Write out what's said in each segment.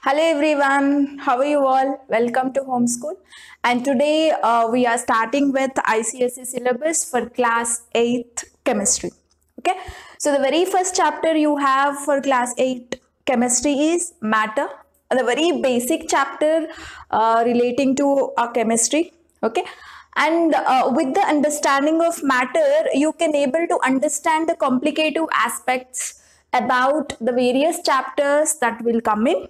Hello everyone, how are you all? Welcome to Homeschool. And today we are starting with ICSE syllabus for class 8 chemistry. Okay, so the very first chapter you have for class 8 chemistry is matter, the very basic chapter relating to chemistry. Okay, and with the understanding of matter, you can able to understand the complicated aspects about the various chapters that will come in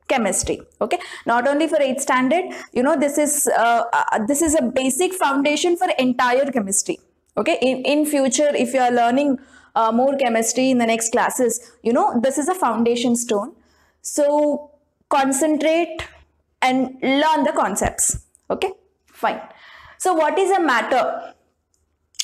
chemistry. Okay, not only for 8th standard, this is a basic foundation for entire chemistry. Okay, in future if you are learning more chemistry in the next classes, this is a foundation stone. So concentrate and learn the concepts. Okay, fine. So what is a matter?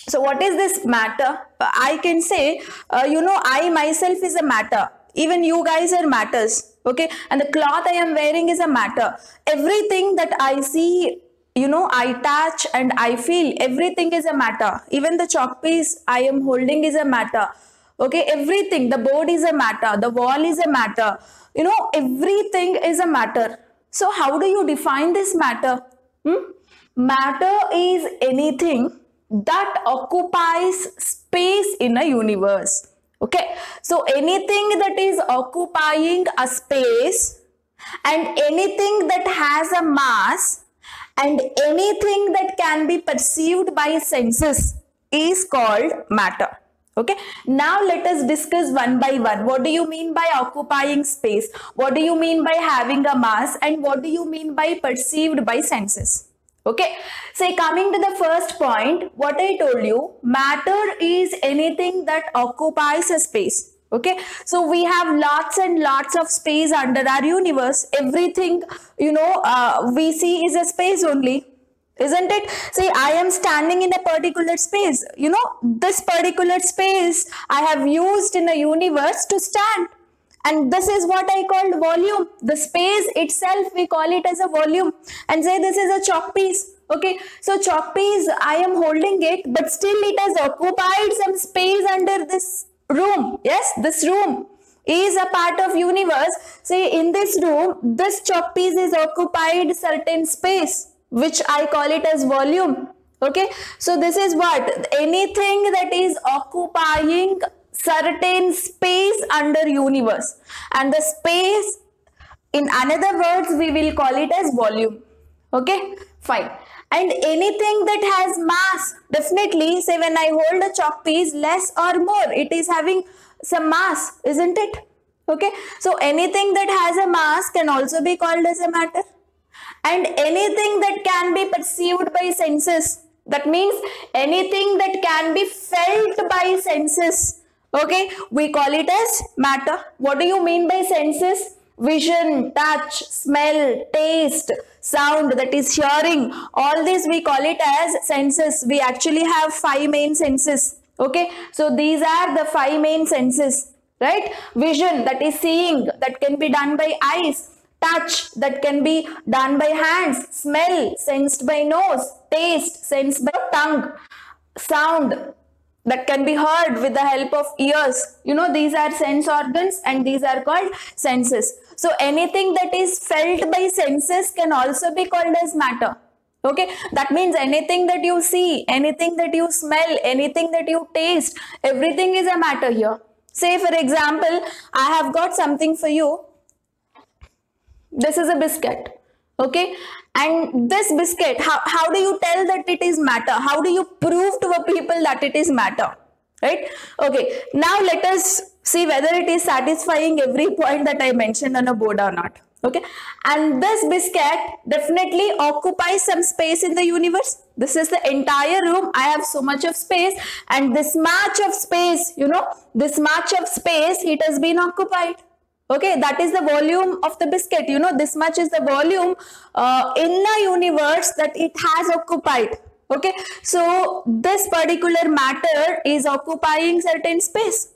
So what is this matter? I can say, I myself is a matter. Even you guys are matters. Okay, and the cloth I am wearing is a matter. Everything that I see, I touch and I feel, everything is a matter. Even the chalk piece I am holding is a matter. Okay, everything, the board is a matter, the wall is a matter, everything is a matter. So how do you define this matter? Matter is anything that occupies space in a universe. Okay, so anything that is occupying a space and anything that has a mass and anything that can be perceived by senses is called matter. Okay, now let us discuss one by one. What do you mean by occupying space? What do you mean by having a mass? And what do you mean by perceived by senses? Okay, so coming to the first point, what I told you, matter is anything that occupies a space. Okay, so we have lots and lots of space under our universe. Everything, we see is a space only, isn't it? See, I am standing in a particular space. This particular space I have used in a universe to stand. And this is what I called volume. The space itself, we call it as a volume. And say this is a chalk piece. Okay, so chalk piece, I am holding it, but still it has occupied some space under this room. Yes, this room is a part of universe. Say in this room, this chalk piece is occupied certain space, which I call it as volume. Okay, so this is what? Anything that is occupying certain space under universe, and the space, in another words, we will call it as volume. Okay, fine. And anything that has mass, definitely, say when I hold a chalk piece, less or more, it is having some mass, isn't it? Okay, so anything that has a mass can also be called as a matter. And anything that can be perceived by senses, that means anything that can be felt by senses, okay, we call it as matter. What do you mean by senses? Vision, touch, smell, taste, sound, that is hearing. All this we call it as senses. We actually have 5 main senses. Okay, so these are the 5 main senses, right? Vision, that is seeing, that can be done by eyes. Touch, that can be done by hands. Smell, sensed by nose. Taste, sensed by tongue. Sound, that can be heard with the help of ears. These are sense organs and these are called senses. So anything that is felt by senses can also be called as matter. Okay, that means anything that you see, anything that you smell, anything that you taste, everything is a matter here. Say for example, I have got something for you. This is a biscuit. Okay, and this biscuit, how do you tell that it is matter? How do you prove to the people that it is matter? Right? Okay, now let us see whether it is satisfying every point that I mentioned on a board or not. Okay, and this biscuit definitely occupies some space in the universe. This is the entire room. I have so much of space, and this much of space, this much of space, it has been occupied. Okay, that is the volume of the biscuit. This much is the volume in the universe that it has occupied. Okay, so this particular matter is occupying certain space.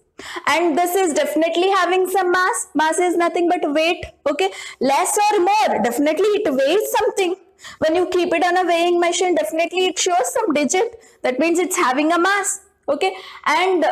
And this is definitely having some mass. Mass is nothing but weight. Okay, less or more, definitely it weighs something. When you keep it on a weighing machine, definitely it shows some digit. That means it's having a mass. Okay, and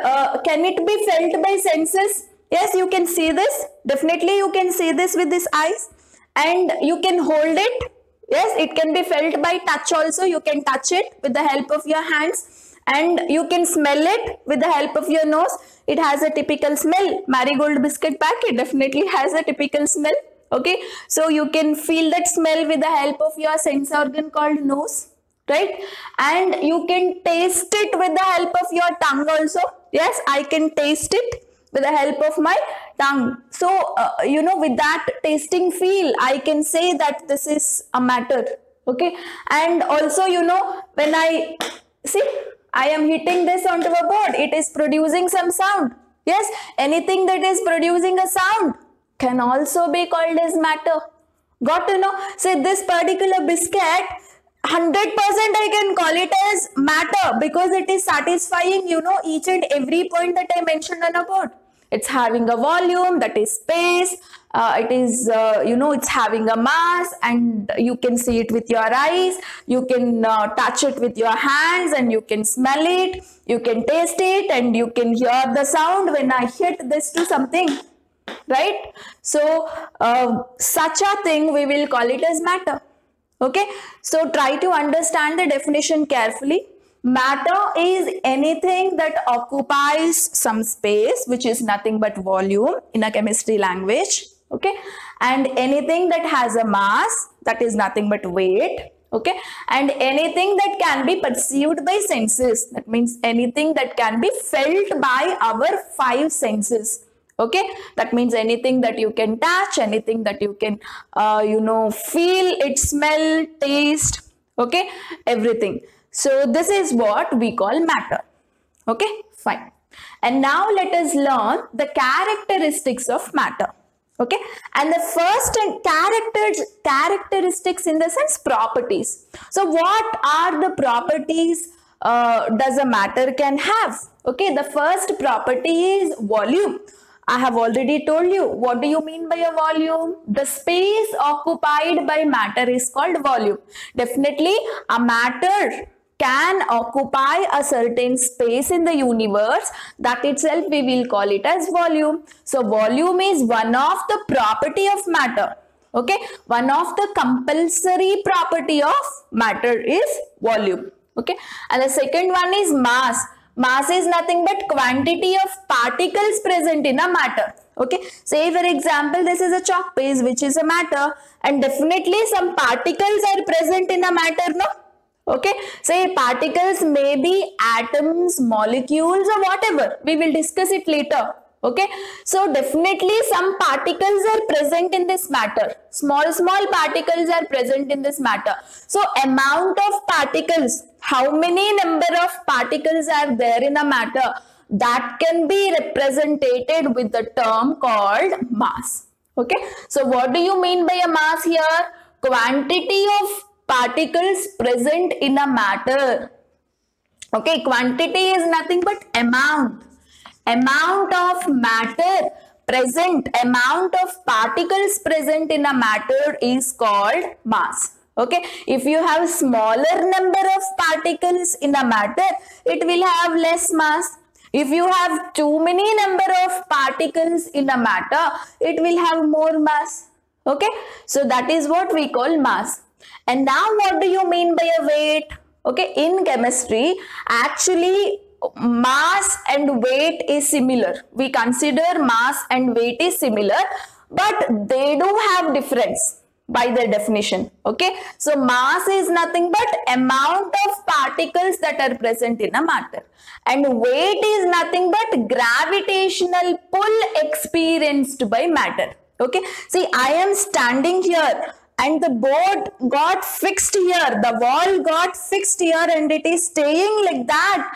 can it be felt by senses? Yes, you can see this. Definitely you can see this with these eyes. and you can hold it. Yes, it can be felt by touch also. You can touch it with the help of your hands, and you can smell it with the help of your nose. It has a typical smell. Marigold biscuit packet definitely has a typical smell. Okay, so you can feel that smell with the help of your sense organ called nose, right? And you can taste it with the help of your tongue also. Yes, I can taste it with the help of my tongue. So, with that tasting feel, I can say that this is a matter. Okay, and also, when I see, I am hitting this onto a board, it is producing some sound. Yes, anything that is producing a sound can also be called as matter. Got to know? Say this particular biscuit, 100% I can call it as matter because it is satisfying, each and every point that I mentioned on a board. It's having a volume, that is space. It is, it's having a mass, and you can see it with your eyes. You can touch it with your hands, and you can smell it. You can taste it, and you can hear the sound when I hit this to something. Right? So, such a thing we will call it as matter. Okay? So, try to understand the definition carefully. Matter is anything that occupies some space, which is nothing but volume in a chemistry language. Okay? And anything that has a mass, that is nothing but weight. Okay? And anything that can be perceived by senses, that means anything that can be felt by our 5 senses. Okay, that means anything that you can touch, anything that you can feel, it, smell, taste, okay, everything. So this is what we call matter. Okay, fine. And now let us learn the characteristics of matter. Okay, and the first characteristics in the sense properties. So what are the properties does a matter can have? Okay, the first property is volume. I have already told you. What do you mean by a volume? The space occupied by matter is called volume. Definitely, a matter can occupy a certain space in the universe. That itself we will call it as volume. So, volume is one of the property of matter. Okay, one of the compulsory property of matter is volume. Okay, and the second one is mass. Mass is nothing but quantity of particles present in a matter. Okay, say for example, this is a chalk piece which is a matter, and definitely some particles are present in a matter, no? Okay, say particles may be atoms, molecules, or whatever. We will discuss it later. Okay, so definitely some particles are present in this matter. Small particles are present in this matter. So amount of particles, how many number of particles are there in a matter, that can be represented with the term called mass. Okay, so what do you mean by a mass here? Quantity of particles present in a matter. Okay, quantity is nothing but amount. Amount of matter present, amount of particles present in a matter is called mass. Okay, if you have smaller number of particles in a matter, it will have less mass. If you have too many number of particles in a matter, it will have more mass. Okay, so that is what we call mass. And now what do you mean by a weight? Okay, in chemistry, actually mass and weight is similar. We consider mass and weight is similar, but they do have difference by their definition. Okay, so mass is nothing but amount of particles that are present in a matter, and weight is nothing but gravitational pull experienced by matter. Okay, see, I am standing here and the board got fixed here, the wall got fixed here, and it is staying like that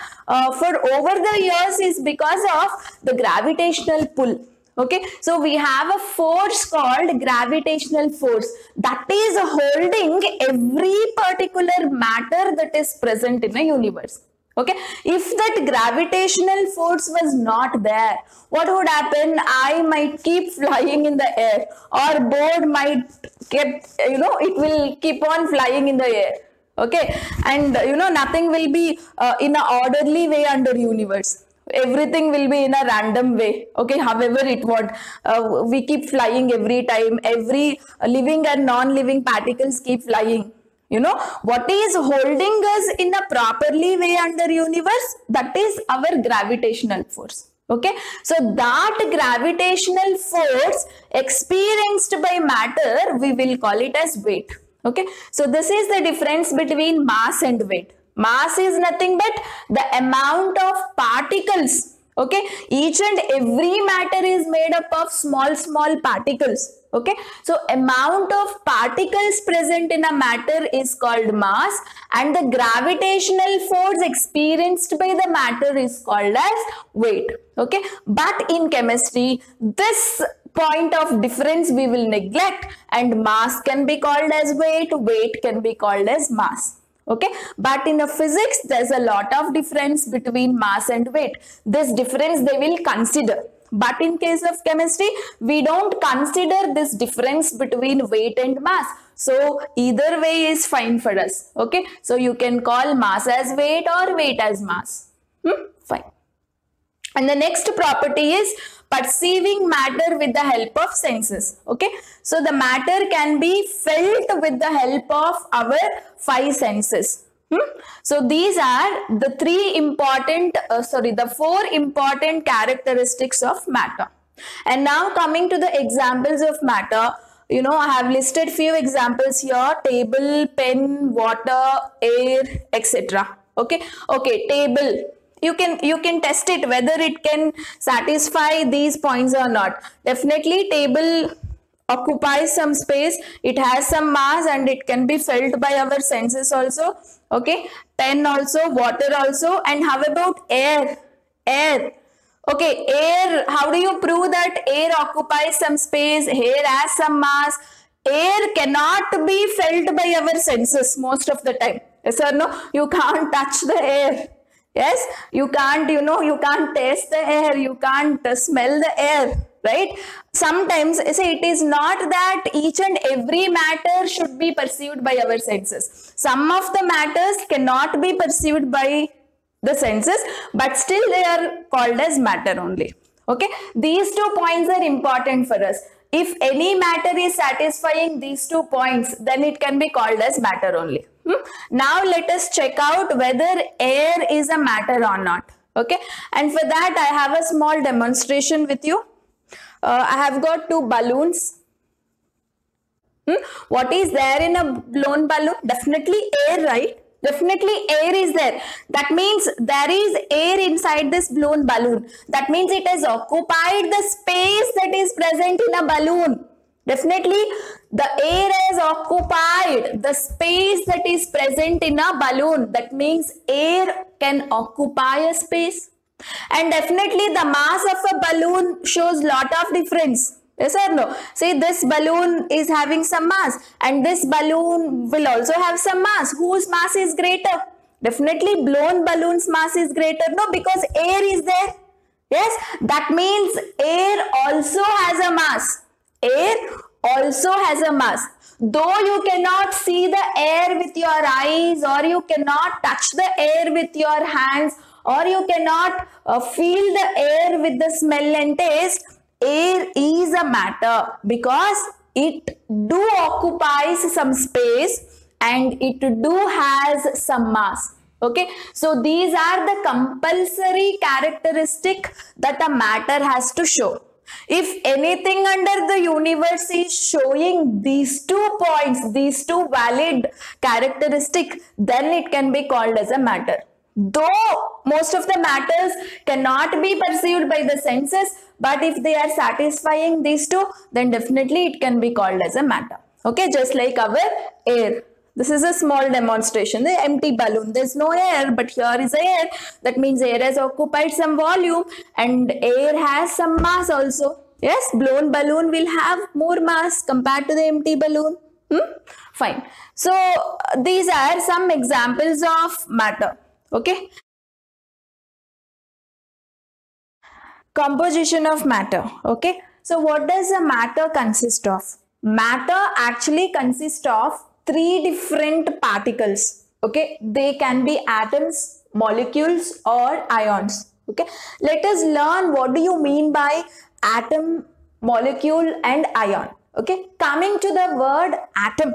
for over the years is because of the gravitational pull. Okay, so we have a force called gravitational force that is holding every particular matter that is present in a universe. Okay, if that gravitational force was not there, what would happen? I might keep flying in the air, or board might keep, it will keep on flying in the air. Okay, and nothing will be in an orderly way under universe. everything will be in a random way, okay, however it want. We keep flying every time, every living and non-living particles keep flying. You know, what is holding us in a properly way under universe? That is our gravitational force. Okay, so that gravitational force experienced by matter, we will call it as weight. Okay, so this is the difference between mass and weight. Mass is nothing but the amount of particles. Okay, each and every matter is made up of small particles. Okay, so amount of particles present in a matter is called mass, and the gravitational force experienced by the matter is called as weight. Okay, but in chemistry, this point of difference we will neglect, and mass can be called as weight, weight can be called as mass. Okay, but in a physics there's a lot of difference between mass and weight. This difference they will consider, but in case of chemistry we don't consider this difference between weight and mass. So either way is fine for us. Okay, so you can call mass as weight or weight as mass. Fine. And the next property is perceiving matter with the help of senses. Okay, so the matter can be felt with the help of our 5 senses. So these are the the 4 important characteristics of matter. And now coming to the examples of matter, you know, I have listed few examples here: table, pen, water, air, etc. Okay, table. You can test it whether it can satisfy these points or not. Definitely table occupies some space, it has some mass, and it can be felt by our senses also. Okay, pen also, water also. And how about air? Okay, air, how do you prove that air occupies some space, air has some mass? Air cannot be felt by our senses most of the time. Yes or no? You can't touch the air. Yes, you can't, you can't taste the air, you can't smell the air, right? Sometimes, say, it is not that each and every matter should be perceived by our senses. Some of the matters cannot be perceived by the senses, but still they are called as matter only. Okay, these 2 points are important for us. If any matter is satisfying these 2 points, then it can be called as matter only. Now let us check out whether air is a matter or not. Okay, and for that I have a small demonstration with you. I have got 2 balloons. What is there in a blown balloon? Definitely air, right? Definitely air is there. That means there is air inside this blown balloon. That means it has occupied the space that is present in a balloon. Definitely the air has occupied the space that is present in a balloon. That means air can occupy a space. And definitely the mass of a balloon shows lot of difference. Yes or no? See, this balloon is having some mass, and this balloon will also have some mass. Whose mass is greater? Definitely blown balloon's mass is greater. No, because air is there. Yes, that means air also has a mass. Air also has a mass. Though you cannot see the air with your eyes, or you cannot touch the air with your hands, or you cannot feel the air with the smell and taste, air is a matter because it do occupies some space and it do has some mass. Okay, so these are the compulsory characteristic that a matter has to show. If anything under the universe is showing these 2 points, these 2 valid characteristics, then it can be called as a matter. Though most of the matters cannot be perceived by the senses, but if they are satisfying these 2, then definitely it can be called as a matter. Okay, just like our air. This is a small demonstration. The empty balloon, there's no air, but here is air. That means air has occupied some volume and air has some mass also. Yes, blown balloon will have more mass compared to the empty balloon. Fine. So these are some examples of matter. Okay. Composition of matter. Okay. So what does a matter consist of? Matter actually consists of 3 different particles. Okay. They can be atoms, molecules or ions. Okay, let us learn what do you mean by atom, molecule and ion. Okay, coming to the word atom.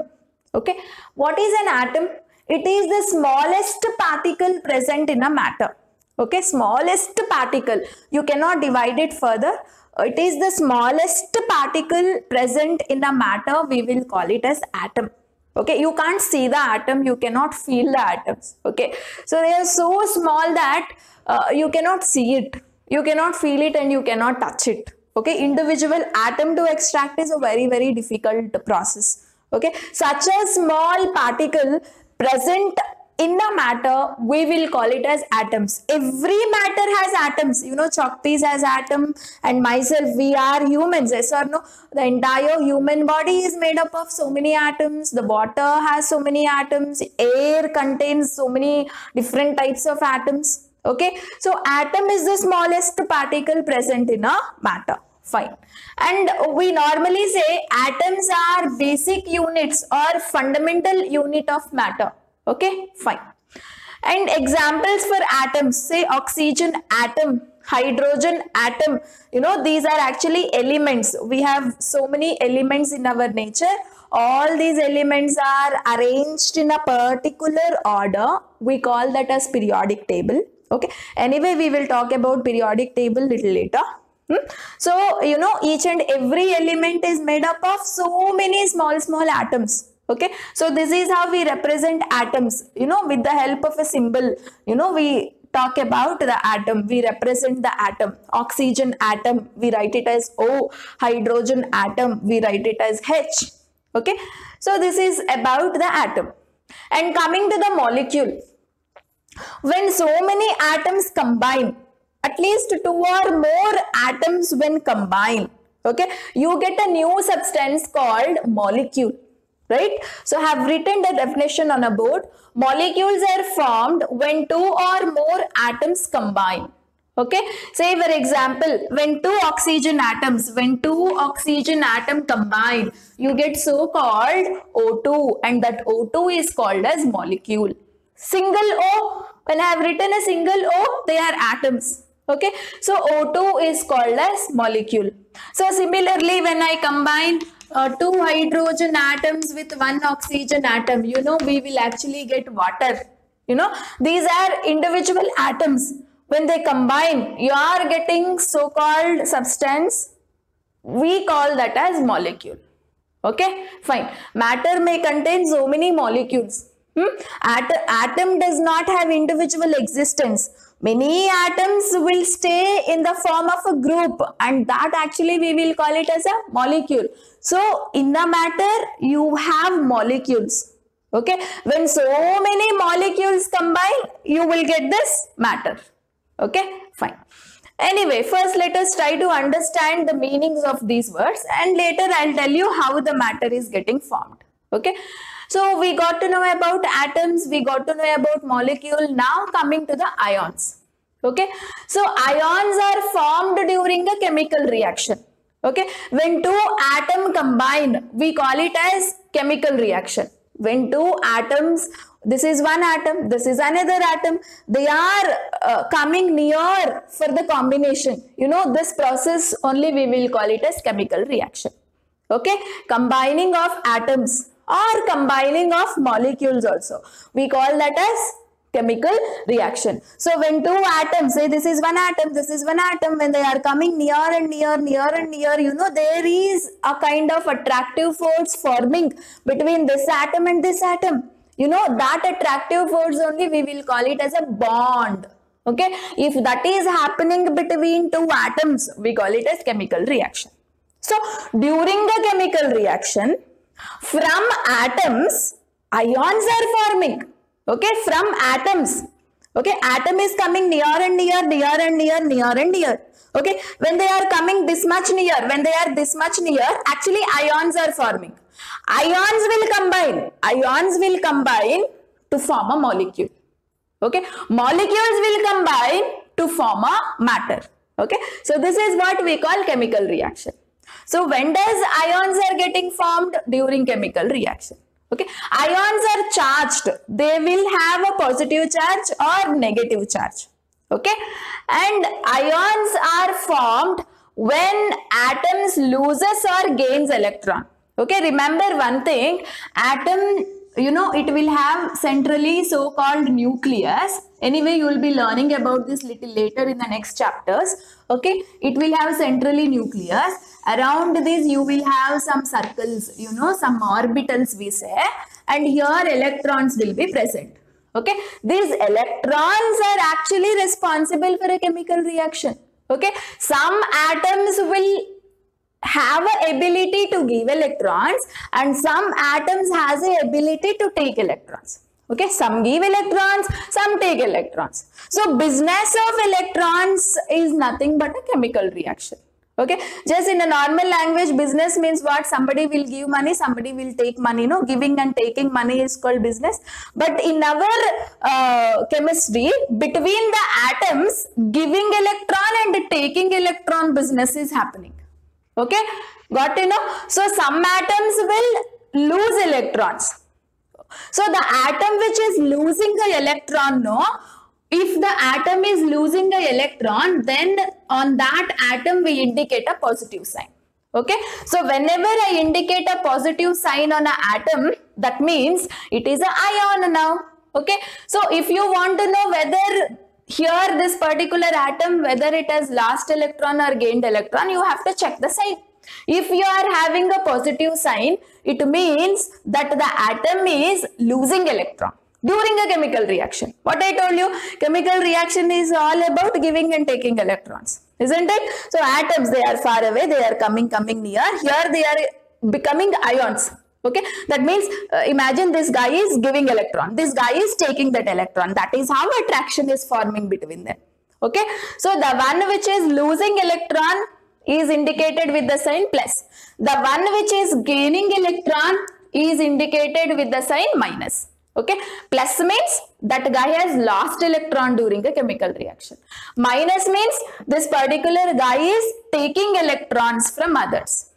Okay, what is an atom? It is the smallest particle present in a matter. Okay, smallest particle, you cannot divide it further. It is the smallest particle present in a matter, we will call it as atom. Okay, you can't see the atom, you cannot feel the atoms. Okay, so they are so small that you cannot see it, you cannot feel it and you cannot touch it. Okay, individual atom to extract is a very difficult process. Okay, such a small particle present in the matter, we will call it as atoms. Every matter has atoms. You know, Chakpis has atom, and myself, we are humans. Yes or no? The entire human body is made up of so many atoms. The water has so many atoms. Air contains so many different types of atoms. Okay, so atom is the smallest particle present in a matter. Fine. And we normally say atoms are basic units or fundamental unit of matter. Okay, fine. And examples for atoms, say oxygen atom, hydrogen atom, you know, these are actually elements. We have so many elements in our nature. All these elements are arranged in a particular order. We call that as periodic table. Okay, anyway, we will talk about periodic table little later. So, you know, each and every element is made up of so many small atoms. Okay, so this is how we represent atoms, you know, with the help of a symbol. You know, we talk about the atom, we represent the atom. Oxygen atom, we write it as O. Hydrogen atom, we write it as H. Okay, so this is about the atom. And coming to the molecule, when so many atoms combine, at least 2 or more atoms when combined, okay, you get a new substance called molecule. Right? So, I have written the definition on a board. Molecules are formed when 2 or more atoms combine. Okay? Say for example, when two oxygen atoms combine, you get so called O2, and that O2 is called as molecule. Single O, when I have written a single O, they are atoms. Okay? So, O2 is called as molecule. So, similarly, when I combine 2 hydrogen atoms with 1 oxygen atom, you know, we will actually get water. You know, these are individual atoms. When they combine, you are getting so-called substance. We call that as molecule. Okay, fine. Matter may contain so many molecules. Atom does not have individual existence. Many atoms will stay in the form of a group, and that actually we will call it as a molecule. So, in the matter, you have molecules. Okay, when so many molecules combine, you will get this matter. Okay, fine. Anyway, first let us try to understand the meanings of these words, and later I'll tell you how the matter is getting formed. Okay, so we got to know about atoms, we got to know about molecule. Now coming to the ions. Okay, so ions are formed during a chemical reaction. Okay, when 2 atoms combine, we call it as chemical reaction. When 2 atoms, this is one atom, this is another atom, they are coming near for the combination. You know, this process only we will call it as chemical reaction. Okay, combining of atoms or combining of molecules also, we call that as chemical reaction. So, when 2 atoms, say this is one atom, this is one atom, when they are coming near and near, you know, there is a kind of attractive force forming between this atom and this atom. You know, that attractive force only we will call it as a bond. Okay, if that is happening between 2 atoms, we call it as chemical reaction. So, during the chemical reaction, from atoms, ions are forming. Okay, from atoms. Okay, atom is coming near and near. Okay, when they are coming this much near, actually ions are forming. Ions will combine to form a molecule. Okay, molecules will combine to form a matter. Okay, so this is what we call chemical reaction. So when does ions are getting formed? During chemical reaction. Okay, ions are charged. They will have a positive charge or negative charge. Okay, and ions are formed when atoms loses or gains electron. Okay, remember one thing, atom, you know, it will have centrally so-called nucleus. Anyway, you will be learning about this little later in the next chapters. Okay, it will have centrally nucleus. Around this you will have some circles, you know, some orbitals we say, and here electrons will be present. Okay, these electrons are actually responsible for a chemical reaction. Okay, some atoms will have a ability to give electrons and some atoms has a ability to take electrons. Okay, some give electrons, some take electrons. So business of electrons is nothing but a chemical reaction. Okay, just in a normal language, business means what? Somebody will give money, somebody will take money. No, giving and taking money is called business. But in our chemistry, between the atoms, giving electron and taking electron business is happening. Okay, got to know? So some atoms will lose electrons. So the atom which is losing the electron, no, if the atom is losing the electron, then on that atom we indicate a positive sign. Okay, so whenever I indicate a positive sign on an atom, that means it is an ion now. Okay, so if you want to know whether here this particular atom, whether it has lost electron or gained electron, you have to check the sign. If you are having a positive sign, it means that the atom is losing electron during a chemical reaction. What I told you, chemical reaction is all about giving and taking electrons, isn't it? So atoms, they are far away, they are coming near. Here they are becoming ions. Okay, that means imagine this guy is giving electron, this guy is taking that electron. That is how attraction is forming between them. Okay, so the one which is losing electron is indicated with the sign plus. The one which is gaining electron is indicated with the sign minus. Okay, plus means that guy has lost electron during a chemical reaction. Minus means this particular guy is taking electrons from others.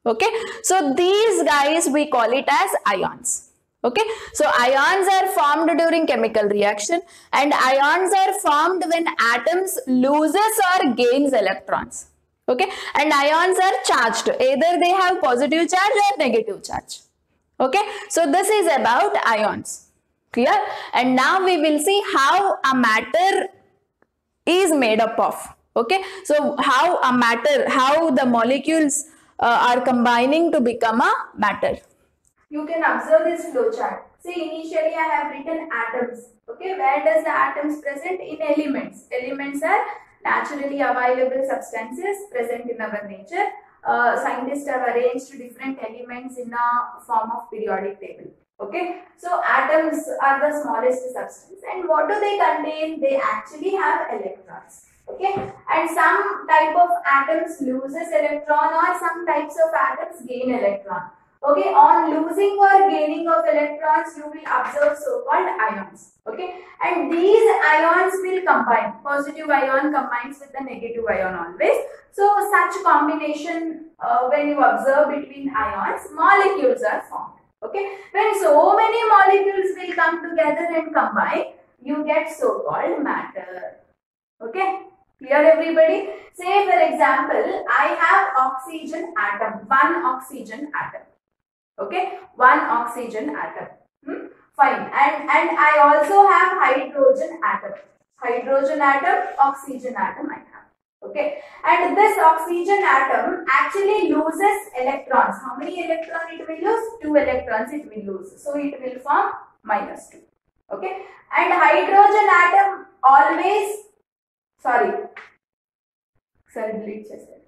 Okay, so these guys we call it as ions. Okay, so ions are formed during chemical reaction and ions are formed when atoms loses or gains electrons. Okay, and ions are charged, either they have positive charge or negative charge. Okay, so this is about ions. Clear? And now we will see how a matter is made up of. Okay, so how a matter, how the molecules are combining to become a matter. You can observe this flowchart. See, initially I have written atoms. Okay, where does the atoms present? In elements. Elements are naturally available substances present in our nature. Scientists have arranged different elements in a form of periodic table. Okay, so atoms are the smallest substance, and what do they contain? They actually have electrons. Okay, and some type of atoms loses electron or some types of atoms gain electron. Okay, on losing or gaining of electrons, you will observe so-called ions. Okay, and these ions will combine. Positive ion combines with the negative ion always. So such combination, when you observe between ions, molecules are formed. Okay, when so many molecules will come together and combine, you get so-called matter. Okay, clear everybody? Say for example, I have oxygen atom, one oxygen atom. Okay, one oxygen atom. Fine, and I also have hydrogen atom. Hydrogen atom, oxygen atom I have. Okay, and this oxygen atom actually loses electrons. How many electrons it will lose? 2 electrons it will lose. So it will form -2. Okay, and hydrogen atom always, sorry, delete just okay.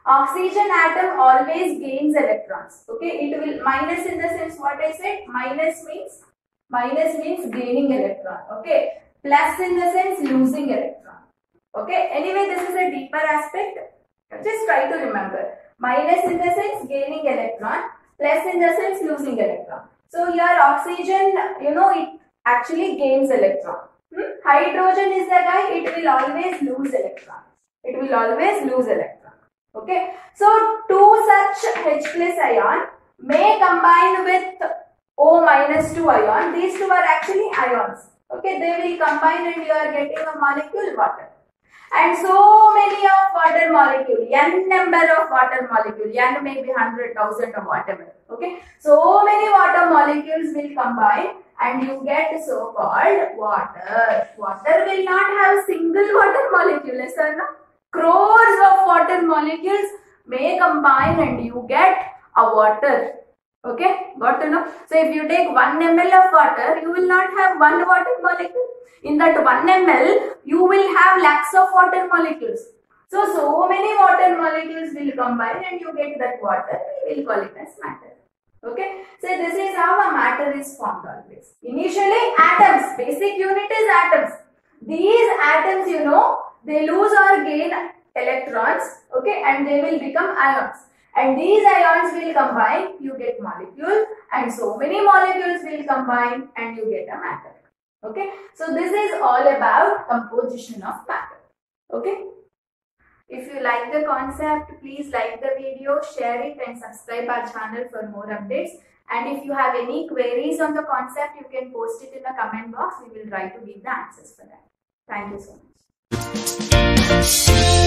Oxygen atom always gains electrons. Okay, it will minus in the sense what I said. Minus means gaining electron. Okay, plus in the sense losing electron. Okay, anyway, this is a deeper aspect. Just try to remember. Minus in the sense gaining electron, plus in the sense losing electron. So here oxygen, you know, it actually gains electron. Hydrogen is the guy, it will always lose electron. It will always lose electron. Okay, so two such H plus ion may combine with O-2 ion. These two are actually ions. Okay, they will combine and you are getting a molecule water. And so many of water molecule, n number of water molecule, n may be 100,000 or whatever. Okay, so many water molecules will combine and you get so called water. Water will not have single water molecule, yes or no? Crores of water molecules may combine and you get a water. Okay, got to know? So if you take 1 ml of water, you will not have one water molecule. In that 1 ml, you will have lakhs of water molecules. So many water molecules will combine and you get that water. We will call it as matter. Okay, so this is how a matter is formed always. Initially, atoms. Basic unit is atoms. These atoms, you know, they lose or gain electrons. Okay, and they will become ions. And these ions will combine, you get molecule, and so many molecules will combine and you get a matter. Okay, so this is all about composition of matter. Okay, if you like the concept, please like the video, share it and subscribe our channel for more updates. And if you have any queries on the concept, you can post it in the comment box. We will try to give the answers for that. Thank you so much.